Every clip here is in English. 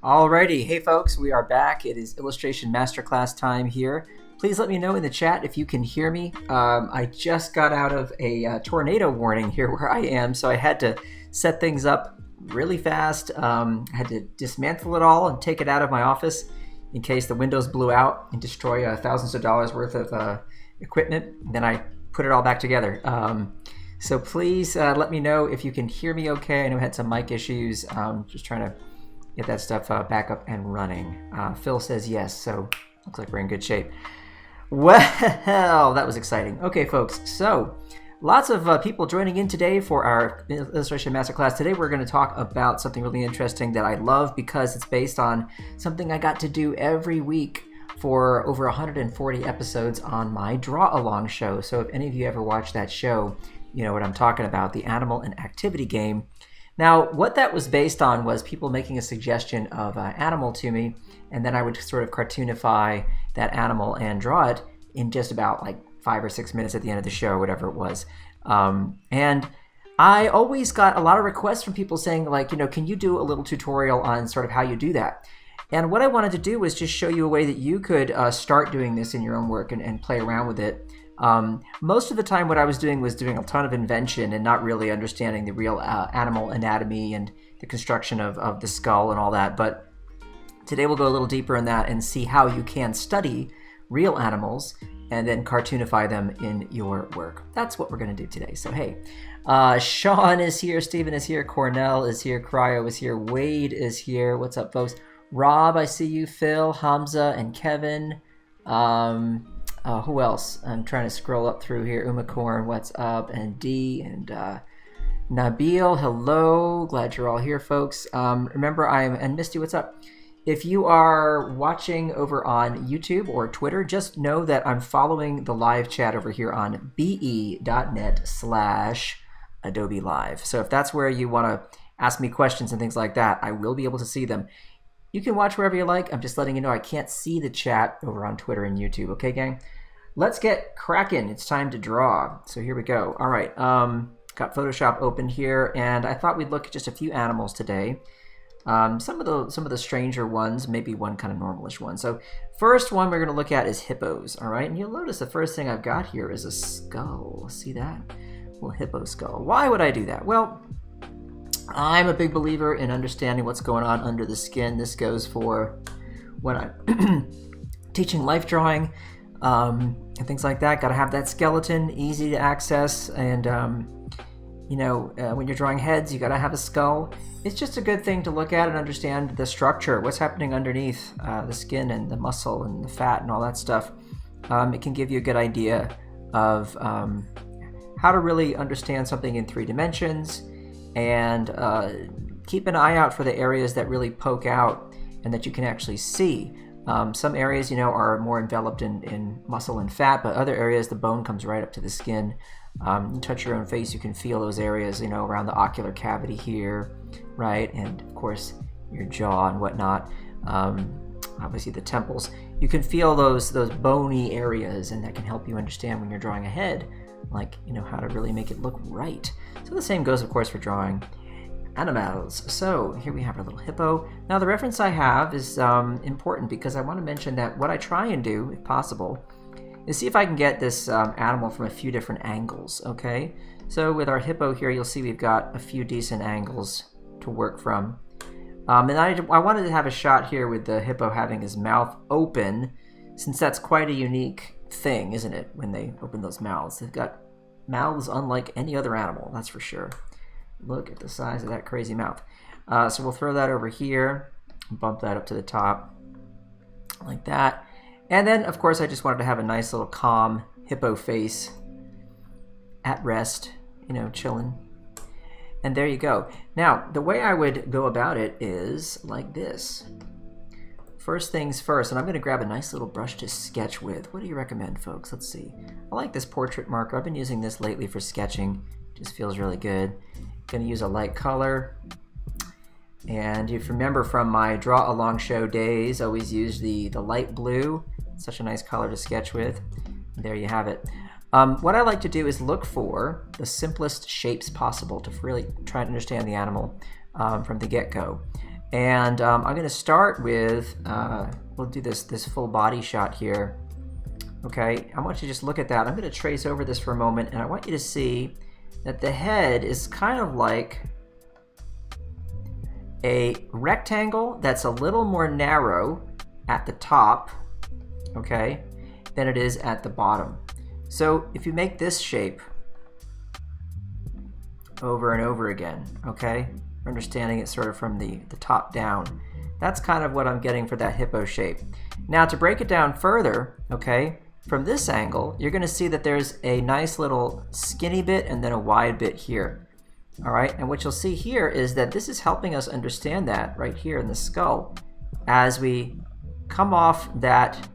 Alrighty, hey folks, we are back. It is Illustration Masterclass time here. Please let me know in the chat if you can hear me. I just got out of a tornado warning here where I am, so I had to set things up really fast. I had to dismantle it all and take it out of my office in case the windows blew out and destroy thousands of dollars worth of equipment. Then I put it all back together. So please let me know if you can hear me okay. I know I had some mic issues. Just trying to get that stuff back up and running. Phil says yes, so looks like we're in good shape. Well, that was exciting. Okay, folks, so lots of people joining in today for our Illustration Masterclass. Today we're going to talk about something really interesting that I love because it's based on something I got to do every week for over 140 episodes on my Draw Along show. So if any of you ever watched that show, you know what I'm talking about, the animal and activity game. Now, what that was based on was people making a suggestion of an animal to me, and then I would sort of cartoonify that animal and draw it in just about like 5 or 6 minutes at the end of the show, whatever it was. And I always got a lot of requests from people saying, like, you know, can you do a little tutorial on sort of how you do that? And what I wanted to do was just show you a way that you could start doing this in your own work and play around with it. Most of the time what I was doing a ton of invention and not really understanding the real animal anatomy and the construction of the skull and all that. But today we'll go a little deeper in that and see how you can study real animals and then cartoonify them in your work. That's what we're going to do today. So hey, Sean is here, Steven is here, Cornell is here, Cryo is here, Wade is here. What's up, folks? Rob, I see you, Phil, Hamza, and Kevin. Who else? I'm trying to scroll up through here. Umacorn, what's up? And D and Nabil, hello. Glad you're all here, folks. Remember, and Misty, what's up? If you are watching over on YouTube or Twitter, just know that I'm following the live chat over here on be.net/Adobe Live. So if that's where you want to ask me questions and things like that, I will be able to see them. You can watch wherever you like. I'm just letting you know I can't see the chat over on Twitter and YouTube. Okay, gang? Let's get cracking. It's time to draw. So here we go. All right. Got Photoshop open here, and I thought we'd look at just a few animals today. Some of the stranger ones, maybe one kind of normalish one. So first one we're going to look at is hippos. All right, and you'll notice the first thing I've got here is a skull. See that? Well, hippo skull. Why would I do that? Well, I'm a big believer in understanding what's going on under the skin. This goes for when I'm teaching life drawing and things like that. Got to have that skeleton easy to access, and when you're drawing heads, you got to have a skull. It's just a good thing to look at and understand the structure, what's happening underneath the skin and the muscle and the fat and all that stuff. It can give you a good idea of how to really understand something in 3 dimensions. And keep an eye out for the areas that really poke out and that you can actually see. Some areas, are more enveloped in muscle and fat, but other areas, the bone comes right up to the skin. You touch your own face, you can feel those areas, around the ocular cavity here, right? And of course, your jaw and whatnot. Obviously, the temples. You can feel those bony areas, and that can help you understand when you're drawing a head, like, how to really make it look right. So the same goes, of course, for drawing animals. So here we have our little hippo. Now the reference I have is important because I want to mention that what I try and do, if possible, is see if I can get this animal from a few different angles, okay? So with our hippo here, you'll see we've got a few decent angles to work from. And I wanted to have a shot here with the hippo having his mouth open, since that's quite a unique thing, isn't it, when they open those mouths? They've got mouths unlike any other animal, that's for sure. Look at the size of that crazy mouth. So we'll throw that over here, bump that up to the top, like that. And then, of course, I just wanted to have a nice little calm hippo face at rest, chilling. And there you go. Now, the way I would go about it is like this. First things first, and I'm going to grab a nice little brush to sketch with. What do you recommend, folks? Let's see. I like this portrait marker. I've been using this lately for sketching. Just feels really good. Going to use a light color. And if you remember from my Draw Along show days, I always used the light blue. It's such a nice color to sketch with. There you have it. What I like to do is look for the simplest shapes possible to really try to understand the animal from the get-go. And I'm going to start with, we'll do this full body shot here. Okay, I want you to just look at that. I'm going to trace over this for a moment, and I want you to see that the head is kind of like a rectangle that's a little more narrow at the top, okay, than it is at the bottom. So if you make this shape over and over again, okay, understanding it sort of from the top down, that's kind of what I'm getting for that hippo shape. Now to break it down further, okay, from this angle, you're going to see that there's a nice little skinny bit and then a wide bit here. All right, and what you'll see here is that this is helping us understand that right here in the skull. As we come off that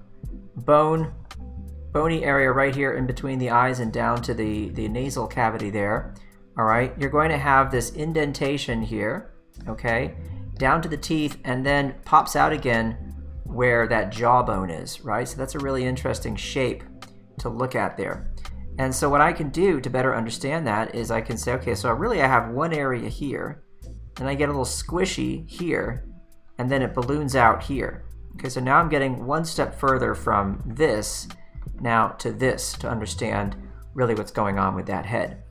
bony area right here in between the eyes and down to the nasal cavity there, all right, you're going to have this indentation here, okay, down to the teeth, and then pops out again where that jawbone is, right? So that's a really interesting shape to look at there. And so what I can do to better understand that is I can say, okay, so really I have one area here, and I get a little squishy here, and then it balloons out here. Okay, so now I'm getting one step further from this now to this to understand really what's going on with that head.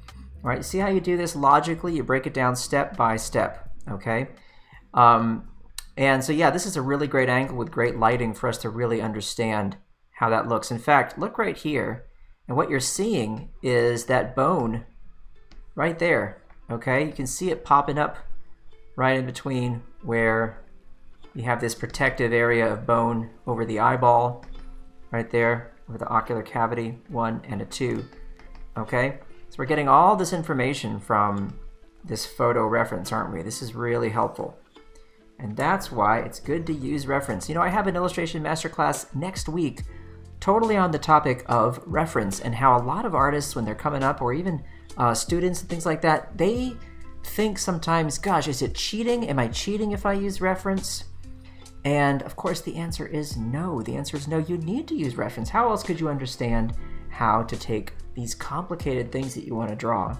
All right, see how you do this logically? You break it down step by step, okay? And so yeah, this is a really great angle with great lighting for us to really understand how that looks. In fact, look right here, and what you're seeing is that bone right there, okay? You can see it popping up right in between where you have this protective area of bone over the eyeball, right there, over the ocular cavity, 1 and a 2, okay? So we're getting all this information from this photo reference, aren't we? This is really helpful. And that's why it's good to use reference. You know, I have an Illustration Masterclass next week totally on the topic of reference and how a lot of artists, when they're coming up, or even students and things like that, they think sometimes, gosh, is it cheating? Am I cheating if I use reference? And of course the answer is no. The answer is no, you need to use reference. How else could you understand how to take these complicated things that you want to draw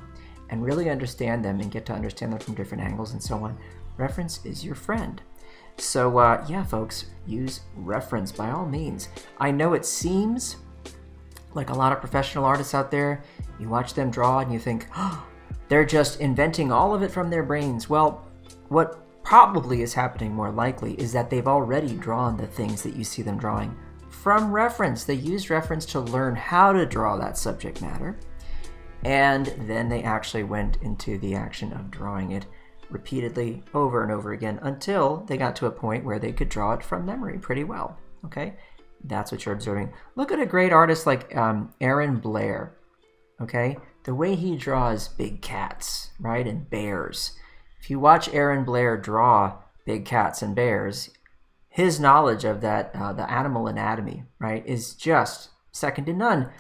and really understand them and get to understand them from different angles and so on? Reference is your friend. So yeah, folks, use reference by all means. I know it seems like a lot of professional artists out there, you watch them draw and you think, oh, they're just inventing all of it from their brains. Well, what probably is happening more likely is that they've already drawn the things that you see them drawing from reference. They used reference to learn how to draw that subject matter, and then they actually went into the action of drawing it repeatedly over and over again until they got to a point where they could draw it from memory pretty well. Okay, that's what you're observing. Look at a great artist like Aaron Blair. Okay, the way he draws big cats, right, and bears. If you watch Aaron Blair draw big cats and bears, his knowledge of that the animal anatomy, right, is just second to none.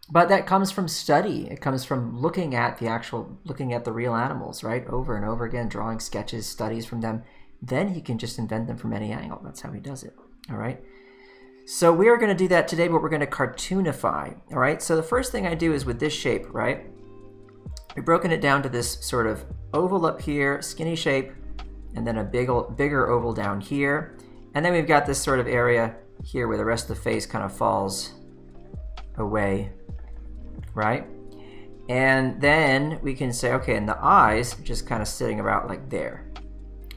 But that comes from study. It comes from looking at the real animals, right, over and over again, drawing sketches, studies from them. Then he can just invent them from any angle. That's how he does it. All right. So we are going to do that today, but we're going to cartoonify. All right. So the first thing I do is with this shape, right? We've broken it down to this sort of oval up here, skinny shape, and then a bigger oval down here. And then we've got this sort of area here where the rest of the face kind of falls away, right? And then we can say, okay, and the eyes just kind of sitting about like there,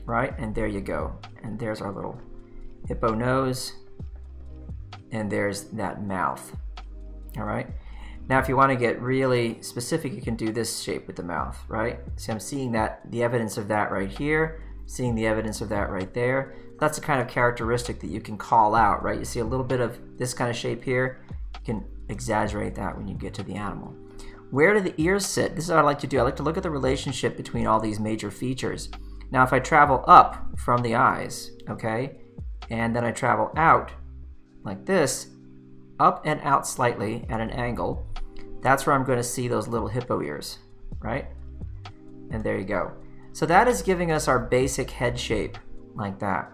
right? And there you go. And there's our little hippo nose. And there's that mouth, all right? Now, if you want to get really specific, you can do this shape with the mouth, right? See, I'm seeing the evidence of that right here, seeing the evidence of that right there. That's a kind of characteristic that you can call out, right? You see a little bit of this kind of shape here. You can exaggerate that when you get to the animal. Where do the ears sit? This is what I like to do. I like to look at the relationship between all these major features. Now, if I travel up from the eyes, okay, and then I travel out like this, up and out slightly at an angle, that's where I'm going to see those little hippo ears, right? And there you go. So that is giving us our basic head shape like that.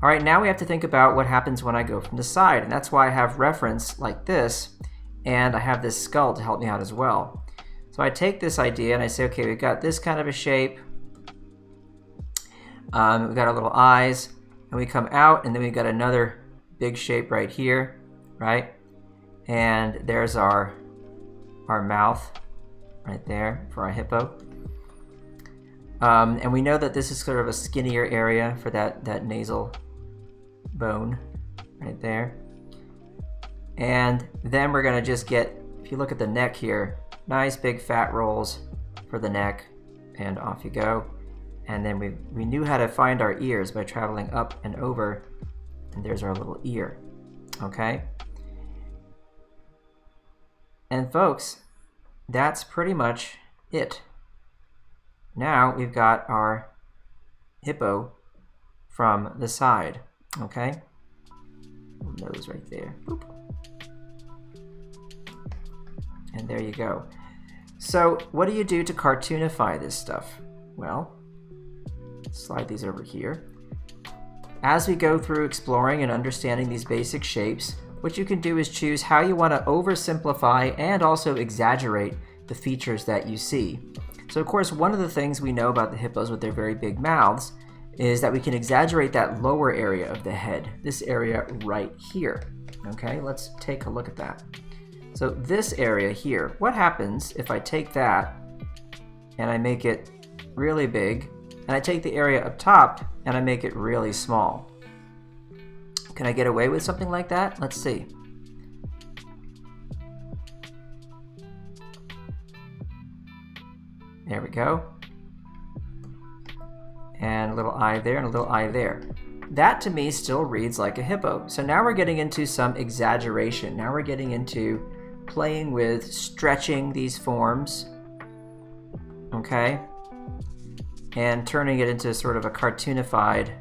All right, now we have to think about what happens when I go from the side, and that's why I have reference like this, and I have this skull to help me out as well. So I take this idea and I say, okay, we've got this kind of a shape. We've got our little eyes, and we come out, and then we've got another big shape right here, right? And there's our mouth right there for our hippo. And we know that this is sort of a skinnier area for that nasal bone right there. And then we're gonna just get, if you look at the neck here, nice big fat rolls for the neck, and off you go. And then we knew how to find our ears by traveling up and over, and there's our little ear, okay? And folks, that's pretty much it. Now we've got our hippo from the side, okay? Nose right there. Boop. And there you go. So what do you do to cartoonify this stuff? Well, slide these over here. As we go through exploring and understanding these basic shapes, what you can do is choose how you want to oversimplify and also exaggerate the features that you see. So of course, one of the things we know about the hippos with their very big mouths is that we can exaggerate that lower area of the head, this area right here. Okay, let's take a look at that. So this area here, what happens if I take that and I make it really big, and I take the area up top and I make it really small? Can I get away with something like that? Let's see. There we go. And a little eye there and a little eye there. That to me still reads like a hippo. So now we're getting into some exaggeration. Now we're getting into playing with stretching these forms, okay? And turning it into sort of a cartoonified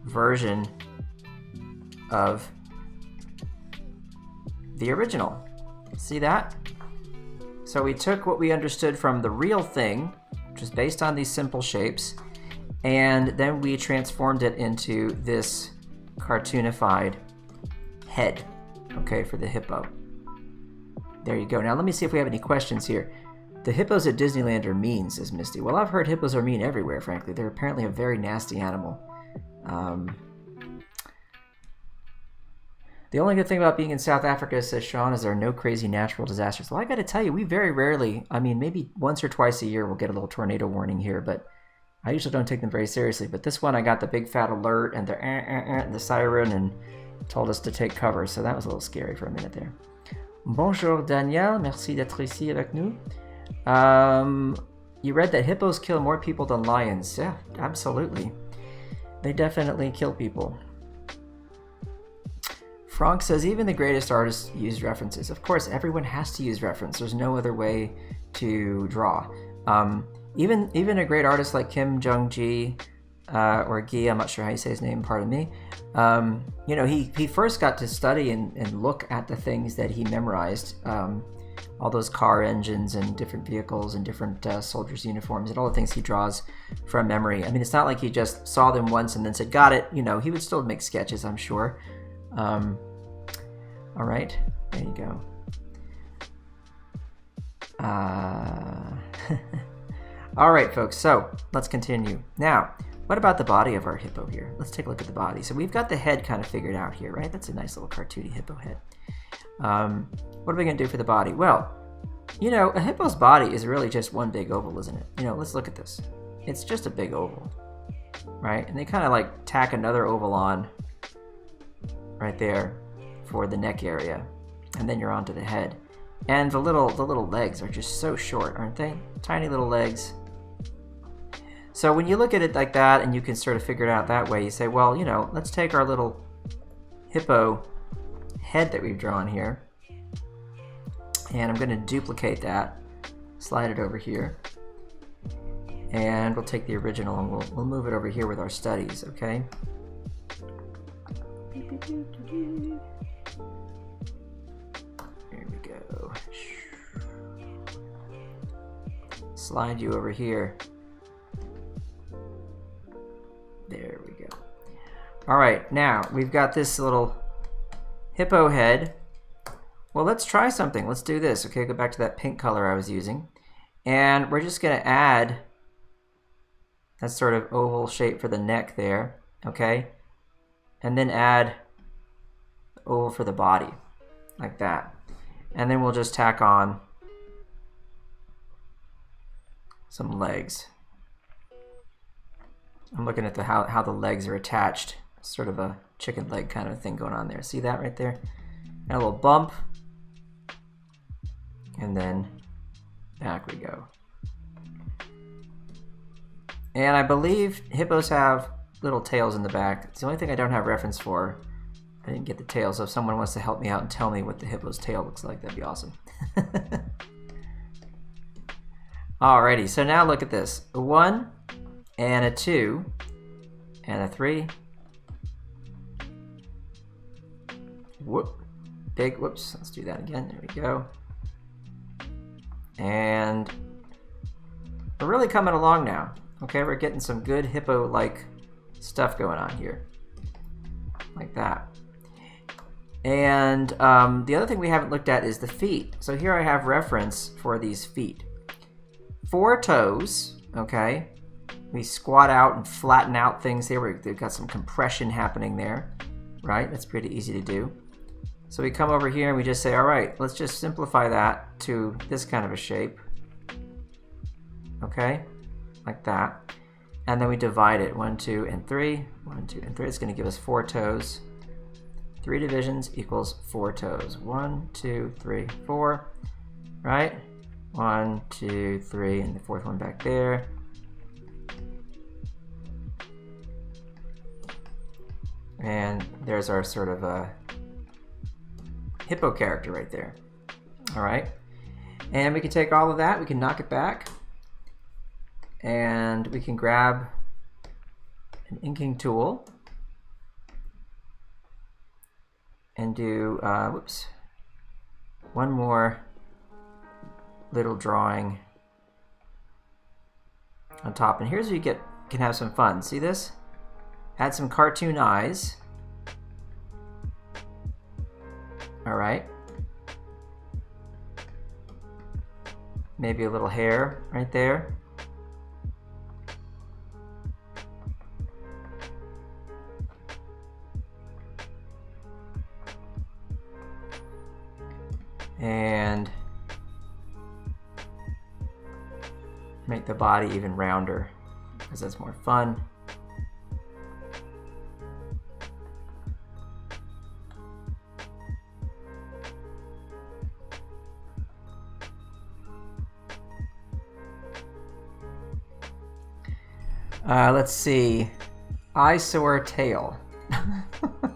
version of the original. See that? So we took what we understood from the real thing, which is based on these simple shapes, and then we transformed it into this cartoonified head, okay, for the hippo. There you go. Now let me see if we have any questions here. The hippos at Disneyland are mean, says Misty. Well, I've heard hippos are mean everywhere, frankly. They're apparently a very nasty animal. The only good thing about being in South Africa, says Sean, is there are no crazy natural disasters. Well, I got to tell you, we very rarely, I mean, maybe once or twice a year we'll get a little tornado warning here, but I usually don't take them very seriously. But this one, I got the big fat alert and the siren and told us to take cover, so that was a little scary for a minute there. Bonjour Danielle, merci d'être ici avec nous. You read that hippos kill more people than lions. Yeah, absolutely. They definitely kill people. Franck says, even the greatest artists use references. Of course, everyone has to use reference. There's no other way to draw. Even a great artist like Kim Jung-gi, or Gi, I'm not sure how you say his name, pardon me. You know, he first got to study and look at the things that he memorized. All those car engines and different vehicles and different soldiers' uniforms and all the things he draws from memory. I mean, it's not like he just saw them once and then said, got it. You know, he would still make sketches, I'm sure. All right, there you go. All right, folks, so let's continue. Now, what about the body of our hippo here? Let's take a look at the body. So we've got the head kind of figured out here, right? That's a nice little cartoony hippo head. What are we going to do for the body? Well, you know, a hippo's body is really just one big oval, isn't it? You know, let's look at this. It's just a big oval, right? And they kind of like tack another oval on right there for the neck area, and then you're onto the head. And the little legs are just so short, aren't they? Tiny little legs. So when you look at it like that and you can sort of figure it out that way, you say, well, you know, let's take our little hippo head that we've drawn here, and I'm going to duplicate that, slide it over here, and we'll take the original and we'll move it over here with our studies, okay? There we go. Slide you over here. There we go. All right, now we've got this little hippo head. Well, let's try something. Let's do this. Okay, go back to that pink color I was using. And we're just going to add that sort of oval shape for the neck there, okay? And then add the oval for the body, like that. And then we'll just tack on some legs. I'm looking at how the legs are attached, sort of a chicken leg kind of thing going on there. See that right there? And a little bump, and then back we go. And I believe hippos have little tails in the back. It's the only thing I don't have reference for. I didn't get the tail, so if someone wants to help me out and tell me what the hippo's tail looks like, that'd be awesome. Alrighty, so now look at this. A 1 and a 2 and a 3. Whoop. Big, whoops, let's do that again. There we go. And we're really coming along now. Okay, we're getting some good hippo-like stuff going on here. Like that. And the other thing we haven't looked at is the feet. So here I have reference for these feet. 4 toes, okay? We squat out and flatten out things here. We've got some compression happening there, right? That's pretty easy to do. So we come over here and we just say, all right, let's just simplify that to this kind of a shape. Okay, like that. And then we divide it, 1, 2, and 3. 1, 2, and 3. It's going to give us 4 toes. 3 divisions equals 4 toes. 1, 2, 3, 4. Right? 1, 2, 3, and the 4th one back there. And there's our sort of a hippo character right there. All right. And we can take all of that, we can knock it back, and we can grab an inking tool and do, whoops, one more little drawing on top. And here's where you can have some fun. See this? Add some cartoon eyes. All right. Maybe a little hair right there. And make the body even rounder, because that's more fun. Let's see, eyesore tail. I'm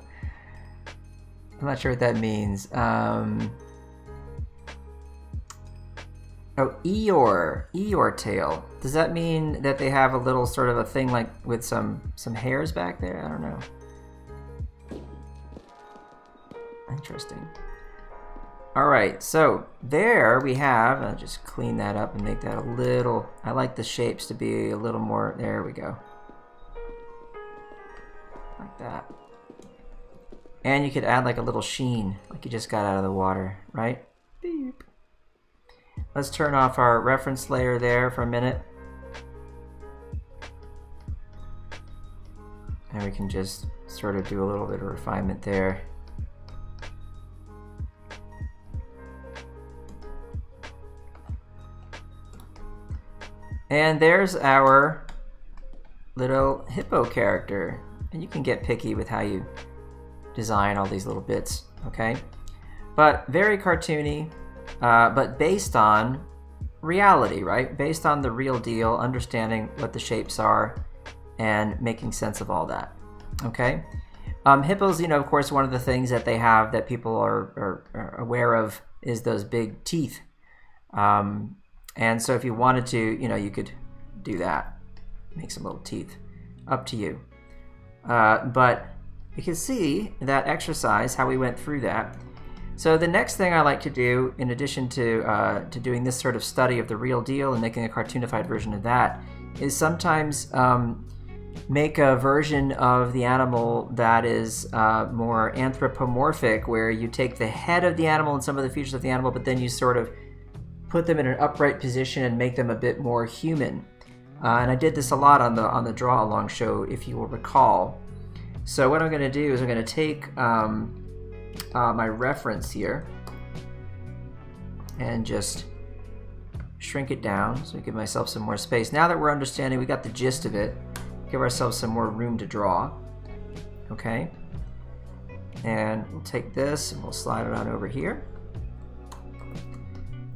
not sure what that means. Oh, Eeyore tail. Does that mean that they have a little sort of a thing like with some hairs back there? I don't know. Interesting. All right, so there we have, I'll just clean that up and make that a little, I like the shapes to be a little more, there we go. Like that. And you could add like a little sheen, like you just got out of the water, right? Beep. Let's turn off our reference layer there for a minute. And we can just sort of do a little bit of refinement there. And there's our little hippo character. And you can get picky with how you design all these little bits, okay? But very cartoony, but based on reality, right? Based on the real deal, understanding what the shapes are and making sense of all that, okay? Hippos, you know, of course, one of the things that they have that people are aware of is those big teeth. And so if you wanted to, you know, you could do that, make some little teeth, up to you. But you can see that exercise, how we went through that. So the next thing I like to do, in addition to doing this sort of study of the real deal and making a cartoonified version of that, is sometimes make a version of the animal that is more anthropomorphic, where you take the head of the animal and some of the features of the animal, but then you sort of put them in an upright position and make them a bit more human. And I did this a lot on the draw along show, if you will recall. So what I'm going to do is I'm going to take my reference here and just shrink it down so I give myself some more space. Now that we're understanding, we got the gist of it, give ourselves some more room to draw. Okay, and we'll take this and we'll slide it on over here.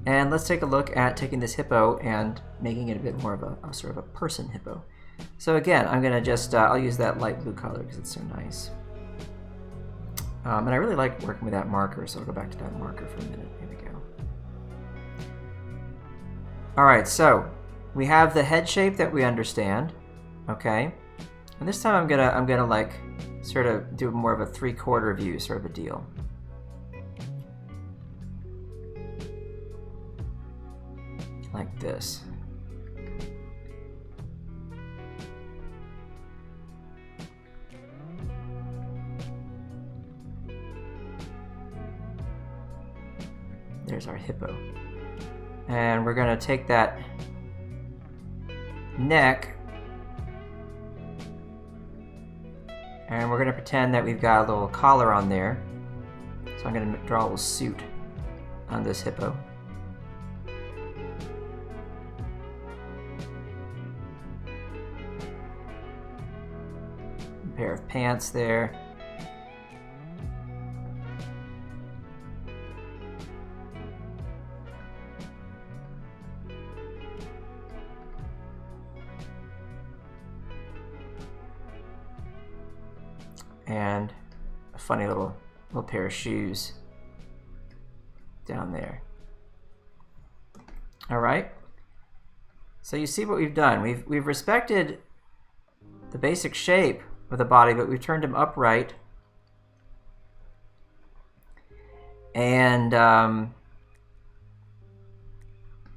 And let's take a look at taking this hippo and making it a bit more of a sort of a person hippo. So again, I'm gonna just, I'll use that light blue color because it's so nice. And I really like working with that marker, so I'll go back to that marker for a minute. Here we go. All right, so we have the head shape that we understand, okay? And this time I'm gonna like sort of do more of a 3/4 view sort of a deal. Like this. There's our hippo. And we're going to take that neck and we're going to pretend that we've got a little collar on there. So I'm going to draw a little suit on this hippo. A pair of pants there. And a funny little pair of shoes down there. All right. So you see what we've done. We've respected the basic shape of the body, but we've turned him upright. And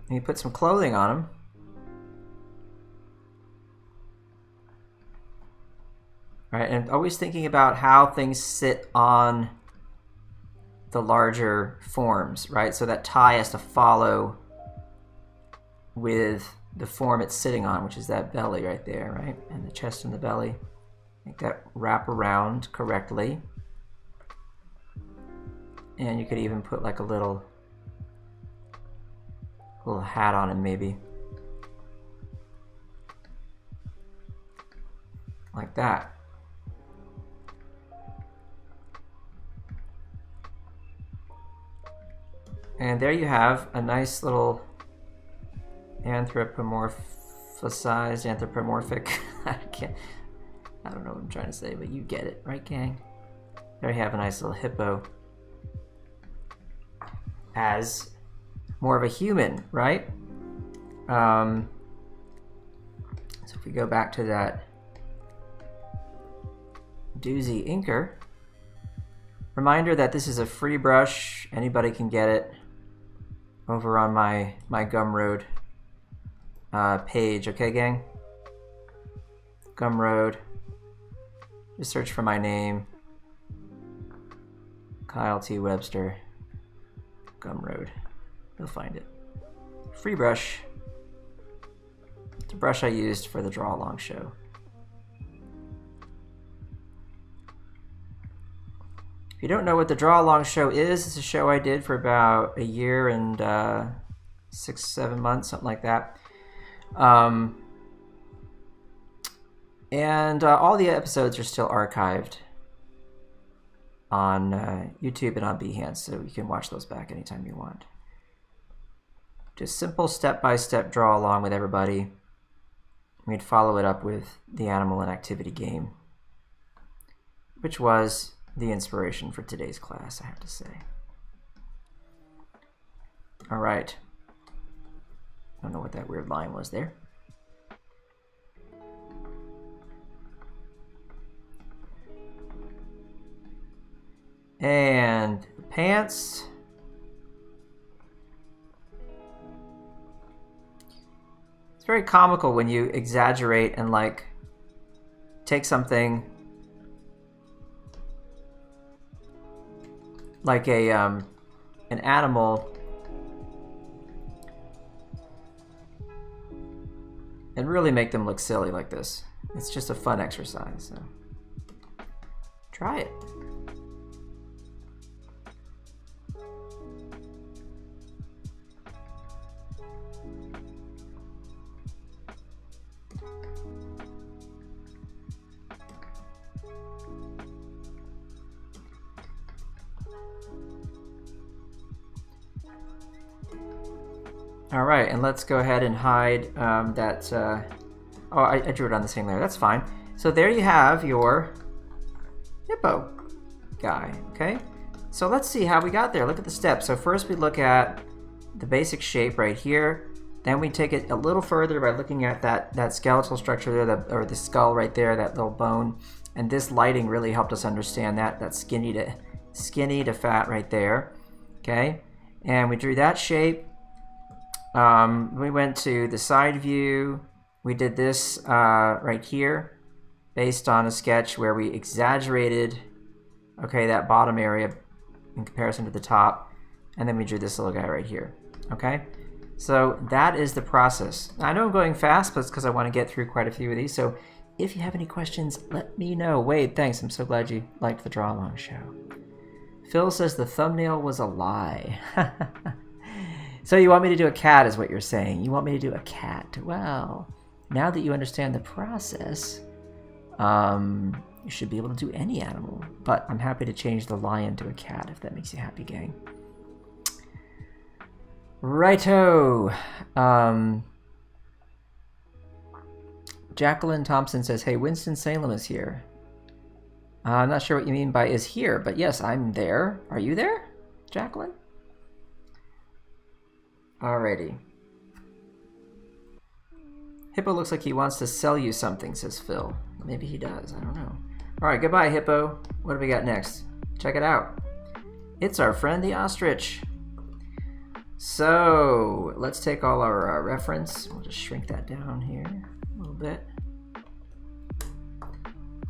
you put some clothing on him. Right, and always thinking about how things sit on the larger forms, right? So that tie has to follow with the form it's sitting on, which is that belly right there, right? And the chest and the belly. Make that wrap around correctly. And you could even put like a little hat on him maybe. Like that. And there you have a nice little anthropomorphic, I don't know what I'm trying to say, but you get it, right, gang? There you have a nice little hippo as more of a human, right? So if we go back to that doozy inker, reminder that this is a free brush, anybody can get it over on my Gumroad page, okay, gang? Gumroad. Just search for my name, Kyle T. Webster, Gumroad. You'll find it. Free brush. It's a brush I used for the Draw Along show. If you don't know what the Draw Along show is, it's a show I did for about a year and 6-7 months, something like that. And all the episodes are still archived on YouTube and on Behance, so you can watch those back anytime you want. Just simple step-by-step draw along with everybody. We'd follow it up with the animal and activity game, which was the inspiration for today's class, I have to say. All right. I don't know what that weird line was there. And the pants. It's very comical when you exaggerate and like take something like an animal and really make them look silly like this. It's just a fun exercise, so try it. All right, and let's go ahead and hide that. Oh, I drew it on the same layer. That's fine. So there you have your hippo guy, okay? So let's see how we got there. Look at the steps. So first we look at the basic shape right here. Then we take it a little further by looking at that skeletal structure there, or the skull right there, that little bone. And this lighting really helped us understand that skinny to fat right there, okay? And we drew that shape. We went to the side view. We did this right here based on a sketch where we exaggerated, okay, that bottom area in comparison to the top. And then we drew this little guy right here, okay? So that is the process. I know I'm going fast, but it's because I want to get through quite a few of these. So if you have any questions, let me know. Wade, thanks. I'm so glad you liked the Draw Along show. Phil says the thumbnail was a lie. So you want me to do a cat is what you're saying. You want me to do a cat. Well, now that you understand the process, you should be able to do any animal. But I'm happy to change the lion to a cat if that makes you happy, gang. Righto. Jacqueline Thompson says, hey, Winston-Salem is here. I'm not sure what you mean by is here, but yes, I'm there. Are you there, Jacqueline? Alrighty. Hippo looks like he wants to sell you something, says Phil. Maybe he does, I don't know. Alright, goodbye, Hippo. What do we got next? Check it out. It's our friend the Ostrich. So, let's take all our reference. We'll just shrink that down here a little bit.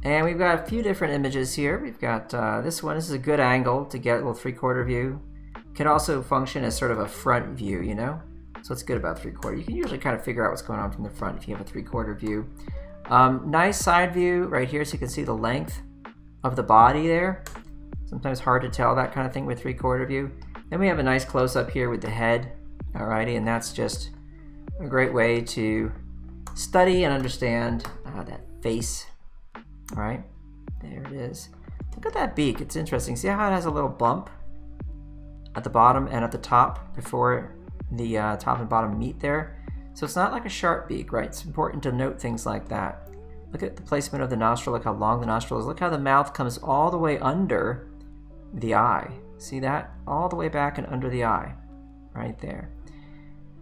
And we've got a few different images here. We've got this one. This is a good angle to get a little 3/4 view. Can also function as sort of a front view, you know? So it's good about 3/4. You can usually kind of figure out what's going on from the front if you have a 3/4 view. Nice side view right here so you can see the length of the body there. Sometimes hard to tell that kind of thing with 3/4 view. Then we have a nice close-up here with the head. Alrighty, and that's just a great way to study and understand that face. Alright, there it is. Look at that beak, it's interesting. See how it has a little bump at the bottom and at the top before the top and bottom meet there? So it's not like a sharp beak, right? It's important to note things like that. Look at the placement of the nostril, look how long the nostril is. Look how the mouth comes all the way under the eye. See that? All the way back and under the eye, right there.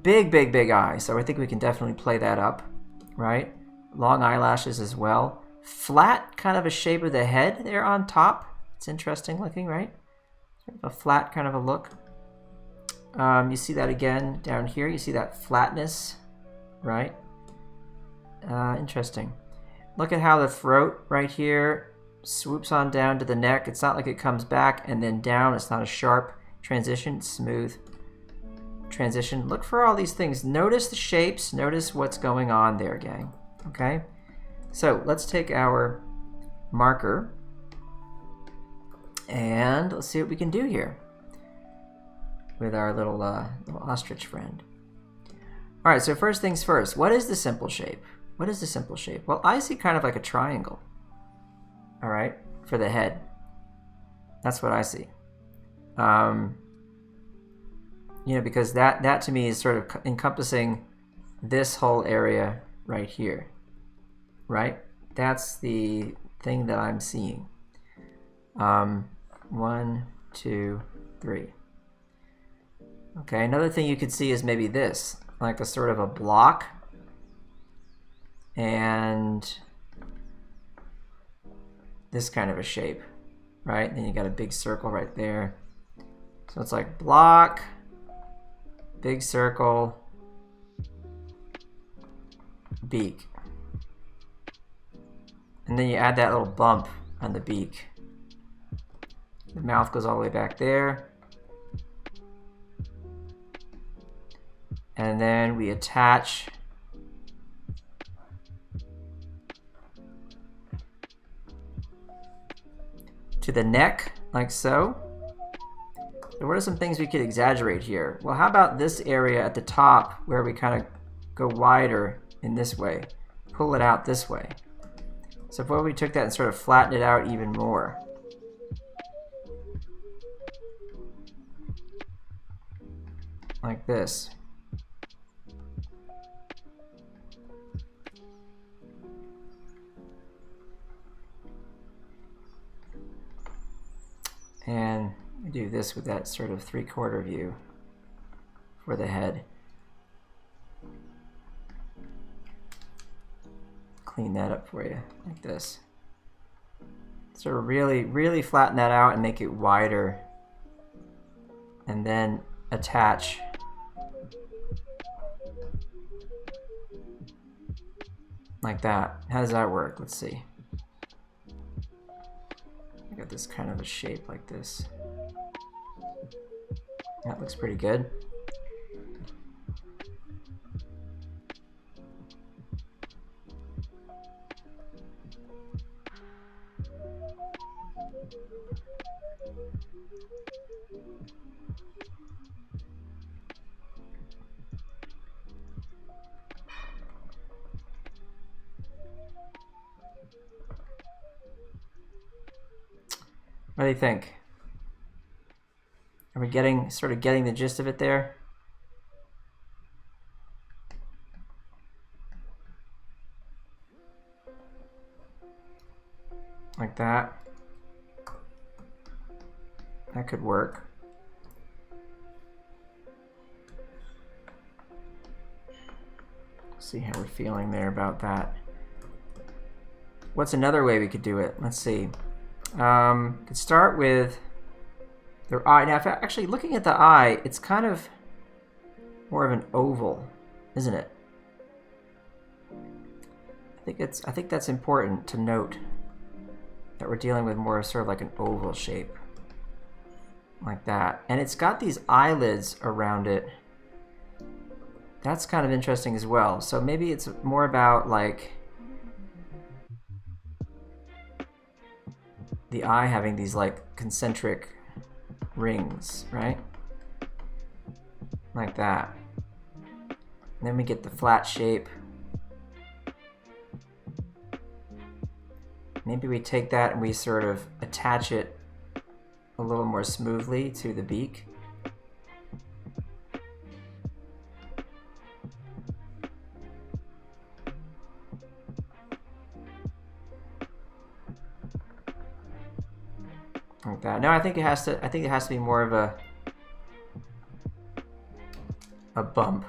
Big, big, big eye. So I think we can definitely play that up, right? Long eyelashes as well. Flat kind of a shape of the head there on top. It's interesting looking, right? Sort of a flat kind of a look. You see that again down here. You see that flatness, right? Interesting. Look at how the throat right here swoops on down to the neck. It's not like it comes back and then down. It's not a sharp transition, smooth transition. Look for all these things. Notice the shapes. Notice what's going on there, gang. Okay? So let's take our marker and let's see what we can do here with our little ostrich friend. All right, so first things first, what is the simple shape? What is the simple shape? Well, I see kind of like a triangle, all right, for the head. That's what I see. You know, because that to me is sort of encompassing this whole area right here, right? That's the thing that I'm seeing. 1, 2, 3. Okay, another thing you could see is maybe this, like a sort of a block and this kind of a shape, right? Then you got a big circle right there. So it's like block, big circle, beak. And then you add that little bump on the beak. The mouth goes all the way back there. And then we attach to the neck, like so. So what are some things we could exaggerate here? Well, how about this area at the top where we kind of go wider in this way? Pull it out this way. So if we took that and sort of flattened it out even more. Like this. And we do this with that sort of 3/4 view for the head. Clean that up for you, like this. Sort of really flatten that out and make it wider. And then attach like that. How does that work? Let's see. I got this kind of a shape like this. That looks pretty good. What do you think? Are we sort of getting the gist of it there? Like that. That could work. See how we're feeling there about that. What's another way we could do it? Let's see. Could start with their eye. Now, actually looking at the eye, it's kind of more of an oval, isn't it? I think that's important to note, that we're dealing with more sort of like an oval shape, like that. And it's got these eyelids around it. That's kind of interesting as well. So maybe it's more about like the eye having these like concentric rings, right? Like that. And then we get the flat shape. Maybe we take that and we sort of attach it a little more smoothly to the beak. Like that. No, I think it has to be more of a bump.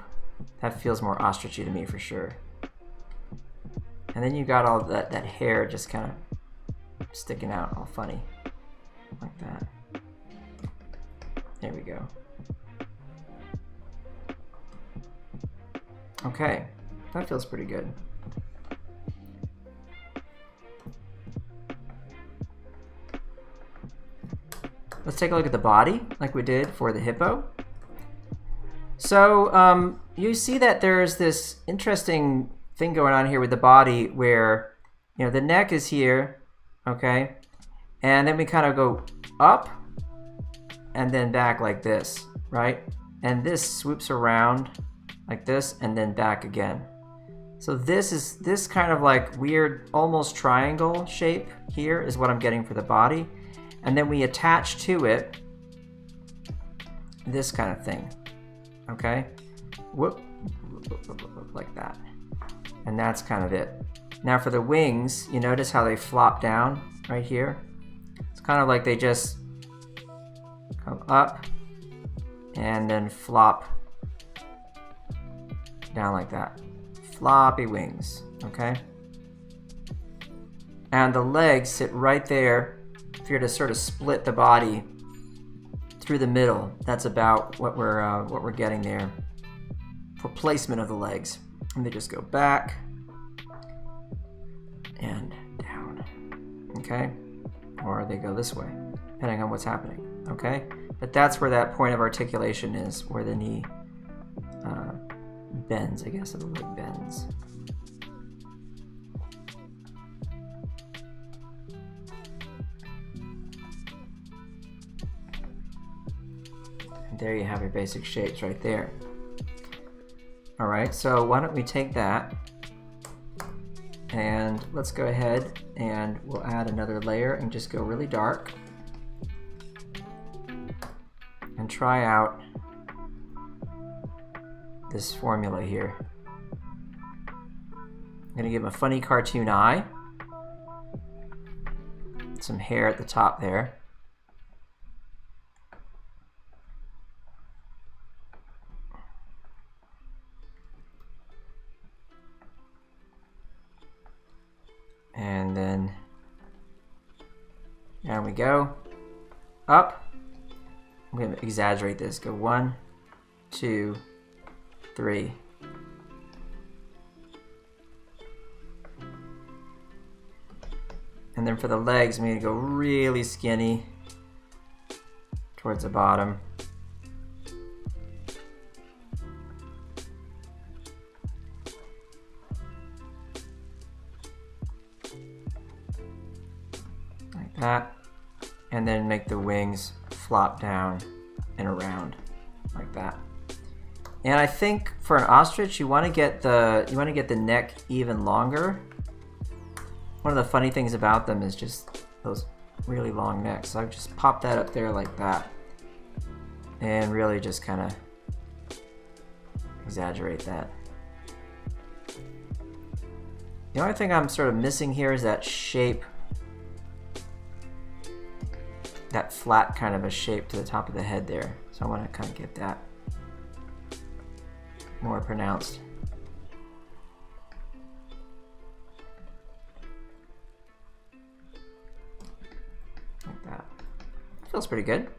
That feels more ostrichy to me for sure. And then you got all that hair just kind of sticking out, all funny, like that. There we go. Okay, that feels pretty good. Let's take a look at the body, like we did for the hippo. So you see that there's this interesting thing going on here with the body where, you know, the neck is here, okay? And then we kind of go up and then back like this, right? And this swoops around like this and then back again. So this kind of like weird, almost triangle shape here is what I'm getting for the body. And then we attach to it this kind of thing, okay? Whoop, like that. And that's kind of it. Now for the wings, you notice how they flop down right here? It's kind of like they just come up and then flop down like that. Floppy wings, okay? And the legs sit right there. If you're to sort of split the body through the middle, that's about what we're getting there for placement of the legs. And they just go back and down, okay? Or they go this way, depending on what's happening, okay? But that's where that point of articulation is, where the knee bends, I guess, the leg bends. there you have your basic shapes right there. All right, so why don't we take that and let's go ahead and we'll add another layer and just go really dark and try out this formula here. I'm gonna give him a funny cartoon eye, some hair at the top there. And then there we go. Up. I'm going to exaggerate this. Go 1, 2, 3. And then for the legs, I'm going to go really skinny towards the bottom. Like that. And then make the wings flop down and around like that. And I think for an ostrich, you want to get the neck even longer. One of the funny things about them is just those really long necks. So I just pop that up there like that and really just kind of exaggerate that. The only thing I'm sort of missing here is that shape, that flat kind of a shape to the top of the head there. So I want to kind of get that more pronounced. Like that. Feels pretty good.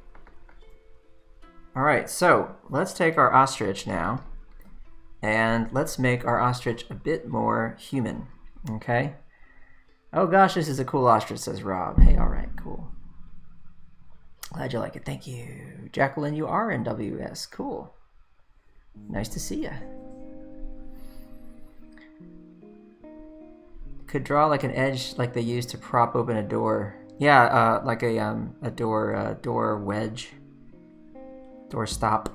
All right, so let's take our ostrich now and let's make our ostrich a bit more human, okay? Oh gosh, this is a cool ostrich, says Rob. Hey, all right, cool. Glad you like it. Thank you. Jacqueline, you are in WS. Cool. Nice to see you. Could draw like an edge like they use to prop open a door. Yeah, like a door wedge. Door stop.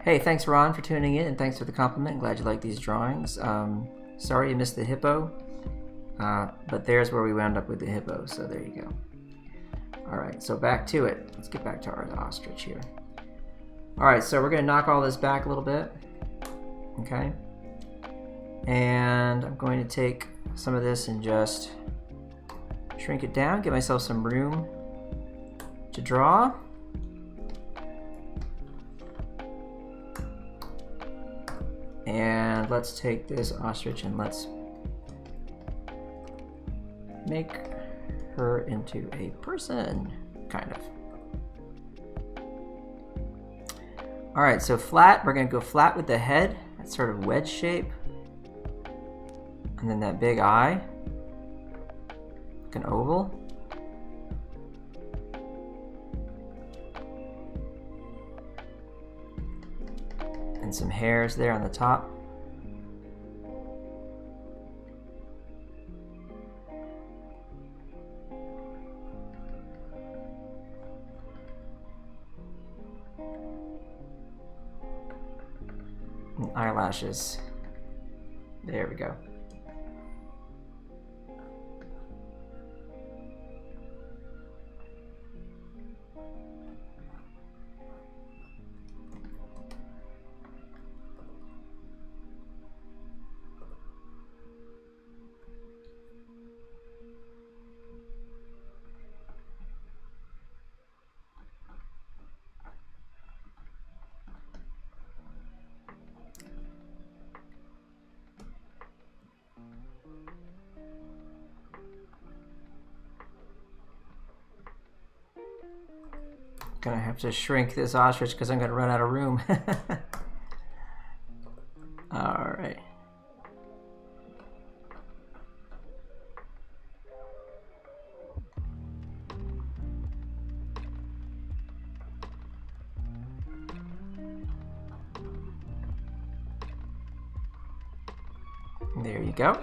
Hey, thanks Ron for tuning in and thanks for the compliment. Glad you like these drawings. Sorry you missed the hippo. But there's where we wound up with the hippo, so there you go. Alright, so back to it. Let's get back to our ostrich here. Alright, so we're going to knock all this back a little bit. Okay. And I'm going to take some of this and just shrink it down, give myself some room to draw. And let's take this ostrich and let's make her into a person, kind of. All right, so flat, we're gonna go flat with the head, that sort of wedge shape. And then that big eye, like an oval. And some hairs there on the top. And eyelashes. There we go. Gonna have to shrink this ostrich because I'm gonna run out of room. All right. There you go.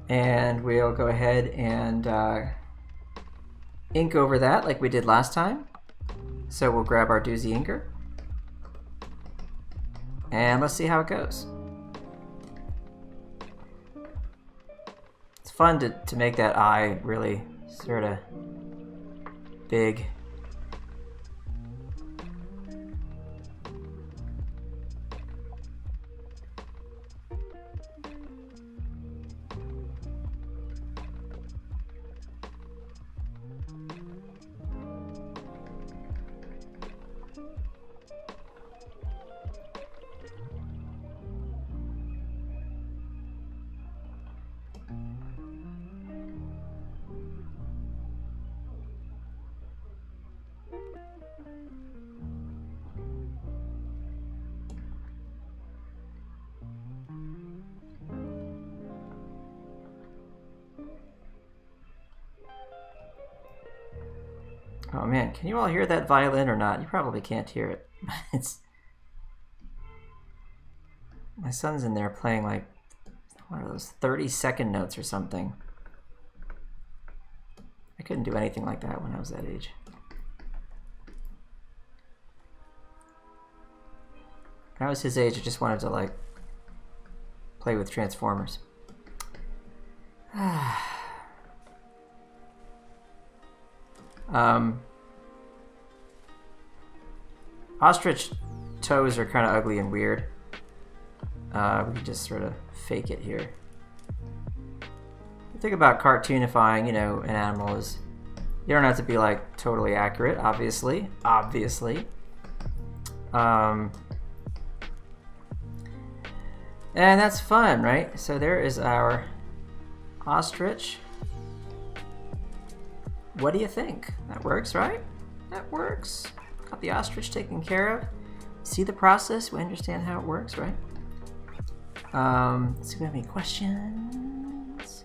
And we'll go ahead and ink over that like we did last time. So we'll grab our doozy inker. And let's see how it goes. It's fun to make that eye really sort of big. Oh man, can you all hear that violin or not? You probably can't hear it. It's my son's in there playing like one of those 30-second notes or something. I couldn't do anything like that when I was that age. When I was his age, I just wanted to like play with Transformers. Ostrich toes are kind of ugly and weird. We can just sort of fake it here. The thing about cartoonifying, you know, an animal is you don't have to be like totally accurate, obviously. And that's fun, right? So there is our ostrich. What do you think? That works, right? That works. Got the ostrich taken care of. See the process? We understand how it works, right? Let's see if we have any questions.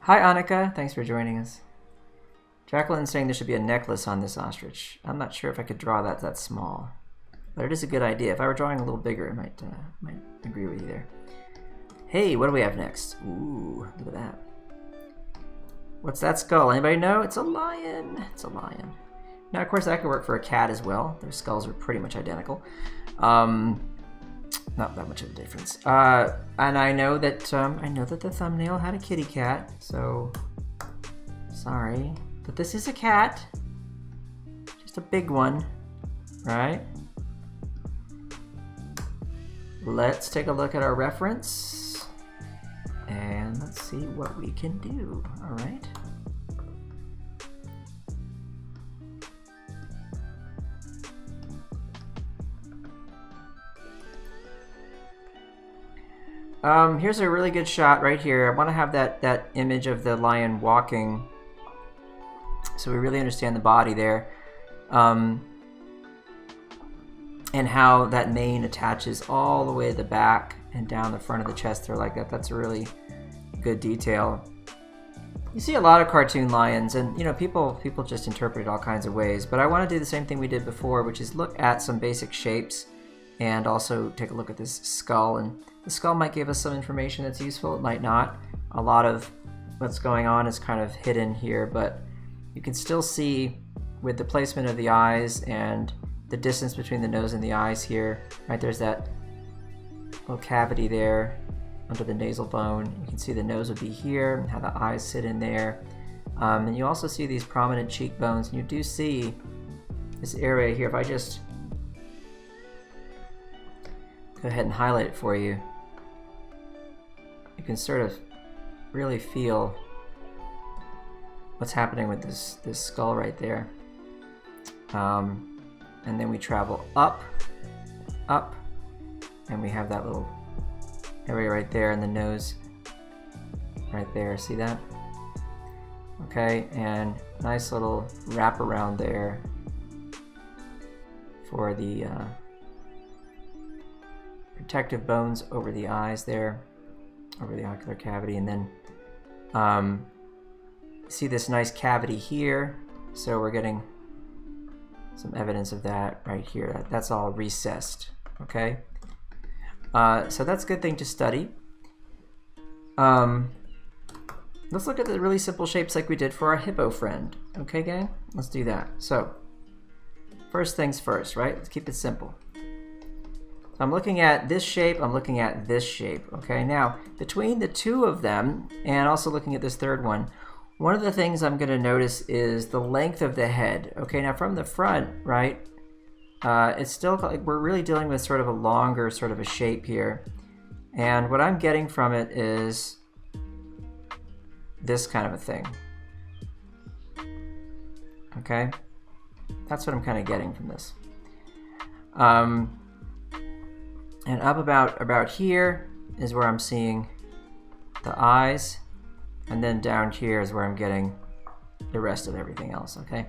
Hi, Annika. Thanks for joining us. Jacqueline's saying there should be a necklace on this ostrich. I'm not sure if I could draw that small, but it is a good idea. If I were drawing a little bigger, I might agree with you there. Hey, what do we have next? Ooh, look at that. What's that skull? Anybody know? It's a lion. It's a lion. Now, of course, that could work for a cat as well. Their skulls are pretty much identical. Not that much of a difference. And I know that the thumbnail had a kitty cat, so sorry, but this is a cat, just a big one, right? Let's take a look at our reference, and let's see what we can do. All right. Here's a really good shot right here. I want to have that image of the lion walking, so we really understand the body there, and how that mane attaches all the way to the back and down the front of the chest there like that. That's a really good detail. You see a lot of cartoon lions, and you know, people just interpret it all kinds of ways, but I want to do the same thing we did before, which is look at some basic shapes and also take a look at this skull. And the skull might give us some information that's useful, it might not. A lot of what's going on is kind of hidden here, but you can still see with the placement of the eyes and the distance between the nose and the eyes here, right? There's that little cavity there under the nasal bone. You can see the nose would be here and how the eyes sit in there. And you also see these prominent cheekbones, and you do see this area here. If I just go ahead and highlight it for you, you can sort of really feel what's happening with this skull right there. And then we travel up, and we have that little area right there, and the nose right there. See that? Okay, and nice little wrap around there for the protective bones over the eyes there, over the ocular cavity, and then see this nice cavity here. So we're getting some evidence of that right here. That's all recessed, okay? So that's a good thing to study. Let's look at the really simple shapes like we did for our hippo friend. Okay, gang? Let's do that. So, first things first, right? Let's keep it simple. So I'm looking at this shape, I'm looking at this shape, okay? Now, between the two of them, and also looking at this third one of the things I'm gonna notice is the length of the head. Okay, now from the front, right, it's still like we're really dealing with sort of a longer sort of a shape here. And what I'm getting from it is this kind of a thing. Okay, that's what I'm kind of getting from this. And up about here is where I'm seeing the eyes, and then down here is where I'm getting the rest of everything else. Okay.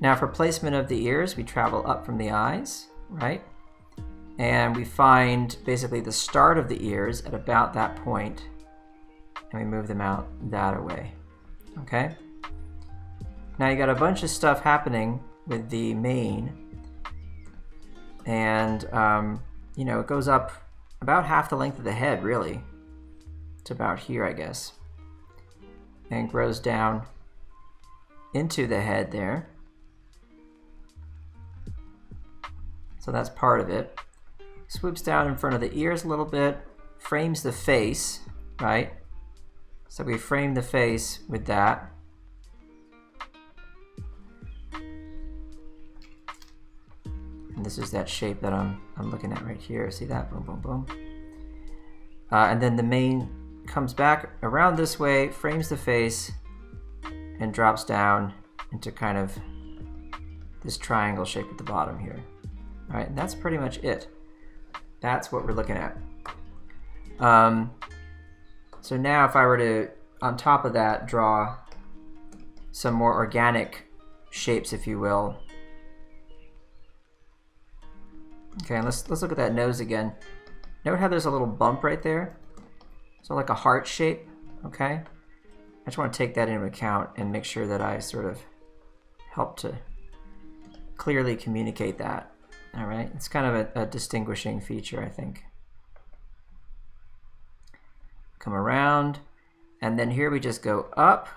Now for placement of the ears, we travel up from the eyes, right? And we find basically the start of the ears at about that point, and we move them out that away, okay? Now you got a bunch of stuff happening with the mane, and you know, it goes up about half the length of the head, really. It's about here, I guess, and grows down into the head there. So that's part of it. Swoops down in front of the ears a little bit, frames the face, right? So we frame the face with that. And this is that shape that I'm looking at right here. See that? Boom, boom, boom. And then the mane comes back around this way, frames the face, and drops down into kind of this triangle shape at the bottom here. All right, and that's pretty much it. That's what we're looking at. So now if I were to, on top of that, draw some more organic shapes, if you will. Okay, let's look at that nose again. Note how there's a little bump right there? So like a heart shape, okay? I just want to take that into account and make sure that I sort of help to clearly communicate that. All right, it's kind of a distinguishing feature, I think. Come around, and then here we just go up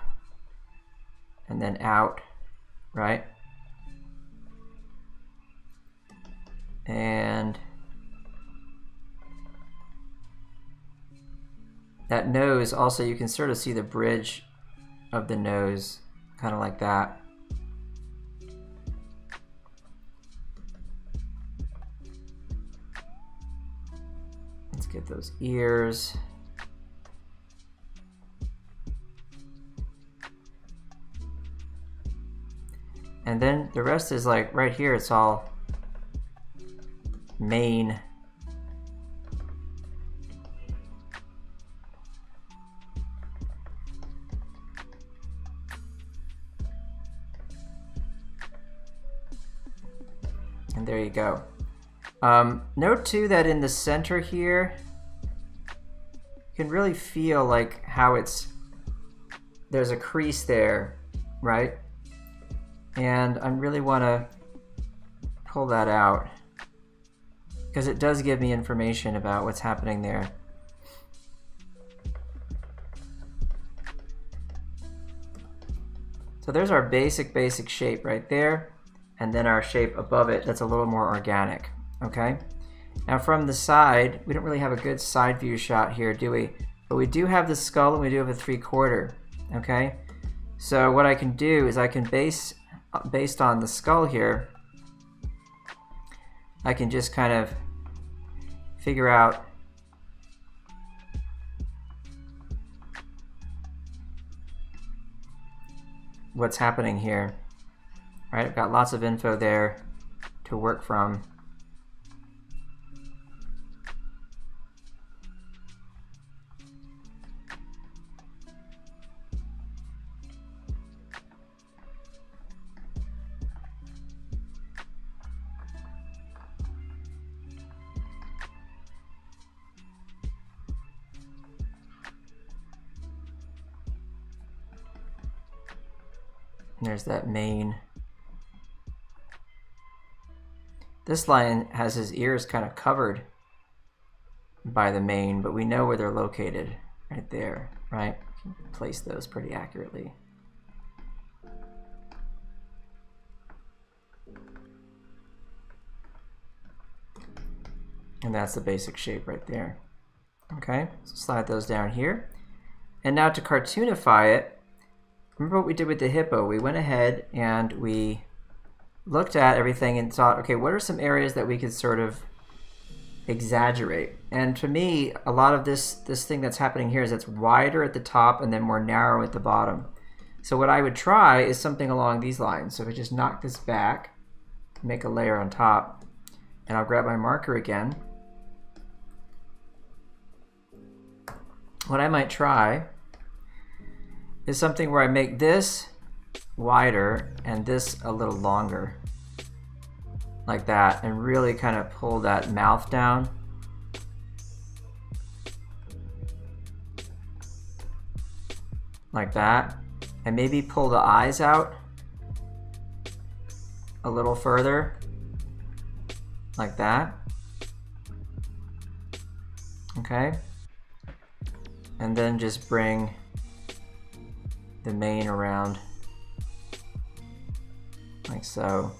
and then out, right? And that nose, also you can sort of see the bridge of the nose, kind of like that. Let's get those ears. And then the rest is like right here, it's all mane. And there you go. Note too that in the center here, you can really feel like how there's a crease there, right? And I really want to pull that out because it does give me information about what's happening there. So there's our basic shape right there, and then our shape above it that's a little more organic, okay? Now from the side, we don't really have a good side view shot here, do we? But we do have the skull and we do have a 3/4, okay? So what I can do is I can based on the skull here, I can just kind of figure out what's happening here. All right, I've got lots of info there to work from. And there's that mane. This lion has his ears kind of covered by the mane, but we know where they're located right there, right? Place those pretty accurately. And that's the basic shape right there. Okay, so slide those down here. And now to cartoonify it, remember what we did with the hippo? We went ahead and we looked at everything and thought, okay, what are some areas that we could sort of exaggerate? And to me, a lot of this thing that's happening here is it's wider at the top and then more narrow at the bottom. So what I would try is something along these lines. So if I just knock this back, make a layer on top, and I'll grab my marker again. What I might try is something where I make this wider and this a little longer, like that, and really kind of pull that mouth down. Like that, and maybe pull the eyes out a little further, like that. Okay, and then just bring the mane around like so.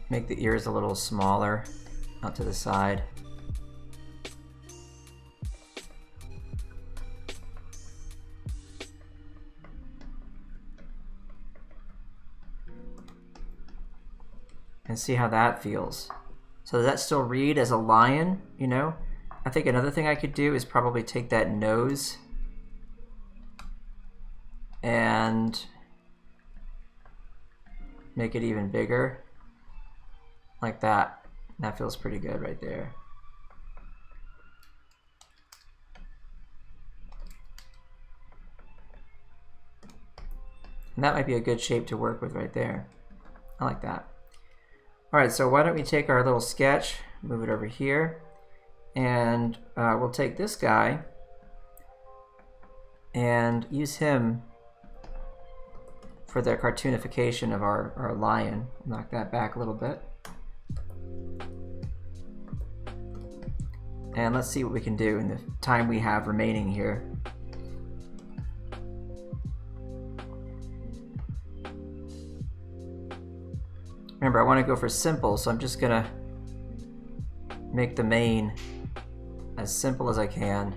Make the ears a little smaller out to the side. And see how that feels. So does that still read as a lion, you know? I think another thing I could do is probably take that nose and make it even bigger, like that. That feels pretty good right there. And that might be a good shape to work with right there. I like that. All right, so why don't we take our little sketch, move it over here, and we'll take this guy and use him for the cartoonification of our lion. Knock that back a little bit. And let's see what we can do in the time we have remaining here. Remember, I want to go for simple, so I'm just gonna make the mane as simple as I can.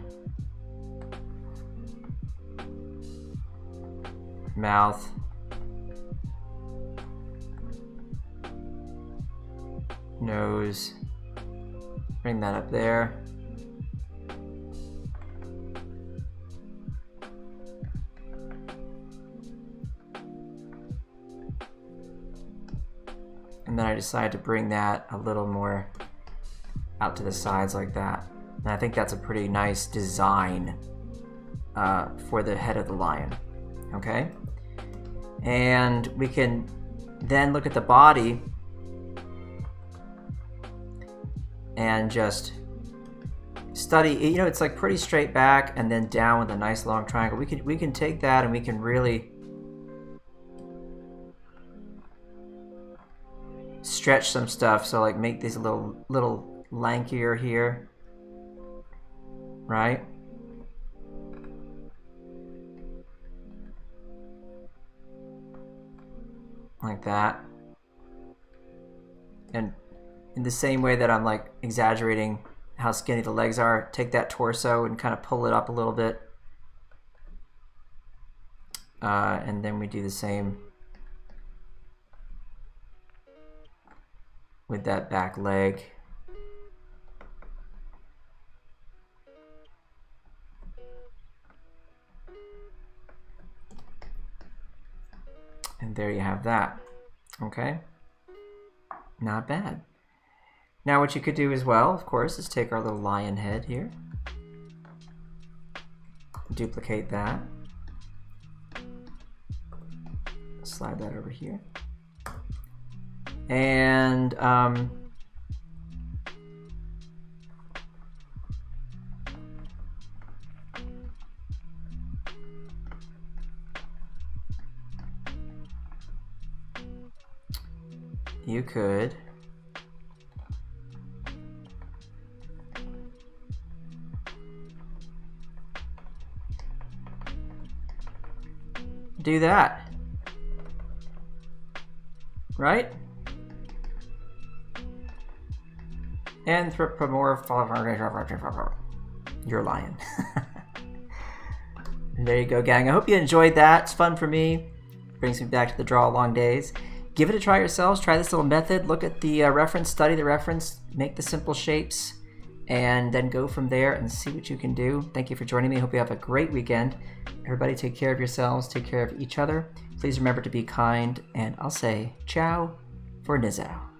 Mouth. Nose. Bring that up there. And then I decide to bring that a little more out to the sides like that. And I think that's a pretty nice design for the head of the lion. Okay? And we can then look at the body and just study, you know, it's like pretty straight back and then down with a nice long triangle. We can take that and we can really stretch some stuff, so like make these a little lankier here, right? Like that. And in the same way that I'm like exaggerating how skinny the legs are, take that torso and kind of pull it up a little bit. And then we do the same with that back leg. And there you have that. Okay? Not bad. Now what you could do as well, of course, is take our little lion head here. Duplicate that. Slide that over here. And you could do that, right? Anthropomorphizing. You're lying. There you go, gang. I hope you enjoyed that. It's fun for me. Brings me back to the draw long days. Give it a try yourselves. Try this little method. Look at the reference, study the reference, make the simple shapes, and then go from there and see what you can do. Thank you for joining me. Hope you have a great weekend. Everybody take care of yourselves. Take care of each other. Please remember to be kind, and I'll say ciao for Nizao.